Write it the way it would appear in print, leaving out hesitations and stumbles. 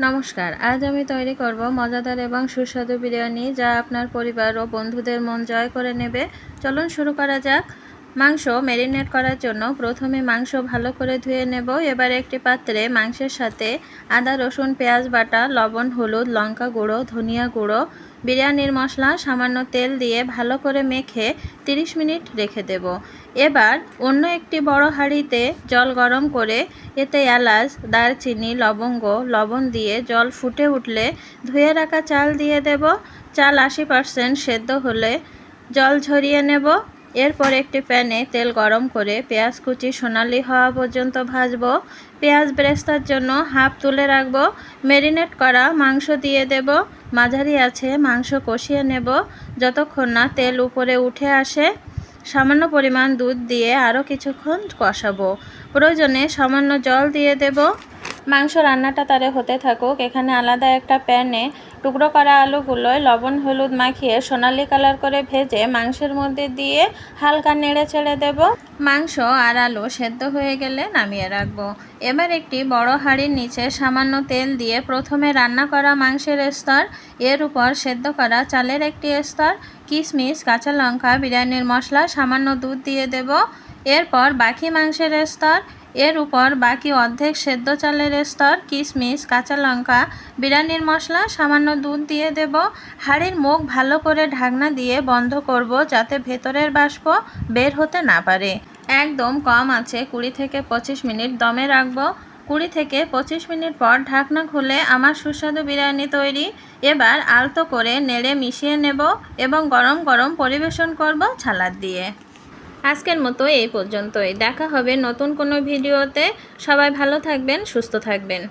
নমস্কার, আজ আমি তৈরি করব মজাদার এবং সুস্বাদু বিরিয়ানি, যা আপনার পরিবার ও বন্ধুদের মন জয় করে নেবে। চলুন শুরু করা যাক। মাংস ম্যারিনেট করার জন্য প্রথমে মাংস ভালো করে ধুয়ে নেব। এবার একটি পাত্রে মাংসের সাথে আদা, রসুন, পেঁয়াজ বাটা, লবণ, হলুদ, লঙ্কা গুঁড়ো, ধনিয়া গুঁড়ো, বিরিয়ানির মশলা, সামান্য তেল দিয়ে ভালো করে মেখে 30 মিনিট রেখে দেব। এবার অন্য একটি বড় হাঁড়িতে জল গরম করে এতে এলাচ, দারচিনি, লবঙ্গ, লবণ দিয়ে জল ফুটে উঠলে ধুয়ে রাখা চাল দিয়ে দেব। চাল 80% সেদ্ধ হলে জল ঝরিয়ে নেব। এরপর একটি প্যানে তেল গরম করে পেঁয়াজ কুচি সোনালি হওয়া পর্যন্ত ভাজবো। পেঁয়াজ বেরেস্তার জন্য হাফ তুলে রাখবো। ম্যারিনেট করা মাংস দিয়ে দেব। মাঝারি আছে মাংস কষিয়ে নেব যতক্ষণ না তেল উপরে উঠে আসে। সামান্য পরিমাণ দুধ দিয়ে আরও কিছুক্ষণ কষাবো। প্রয়োজনে সামান্য জল দিয়ে দেব। মাংস রান্নাটা তারে হতে থাকুক। এখানে আলাদা একটা প্যানে টুকরো করা আলুগুলোয় লবণ হলুদ মাখিয়ে সোনালি কালার করে ভেজে মাংসের মধ্যে দিয়ে হালকা নেড়ে ছেড়ে দেব। মাংস আর আলু সেদ্ধ হয়ে গেলে নামিয়ে রাখবো। এবার একটি বড় হাঁড়ির নিচে সামান্য তেল দিয়ে প্রথমে রান্না করা মাংসের স্তর, এর উপর সেদ্ধ করা চালের একটি স্তর, কিশমিশ, কাঁচা লঙ্কা, বিরিয়ানির মশলা, সামান্য দুধ দিয়ে দেব। এরপর বাকি মাংসের স্তর, এর উপর বাকি অর্ধেক সেদ্ধ চালের স্তর, কিশমিশ, কাঁচা লঙ্কা, বিরিয়ানির মশলা, সামান্য দুধ দিয়ে দেব। হাঁড়ির মুখ ভালো করে ঢাকনা দিয়ে বন্ধ করব যাতে ভেতরের বাষ্প বের হতে না পারে। একদম কম আছে 20 থেকে 25 মিনিট দমে রাখবো। 20 থেকে 25 মিনিট পর ঢাকনা খুলে আমার সুস্বাদু বিরিয়ানি তৈরি। এবার আলতো করে নেড়ে মিশিয়ে নেব এবং গরম গরম পরিবেশন করব সালাদ দিয়ে। আজকের মতো এই পর্যন্তই। দেখা হবে নতুন কোনো ভিডিওতে। সবাই ভালো থাকবেন, সুস্থ থাকবেন।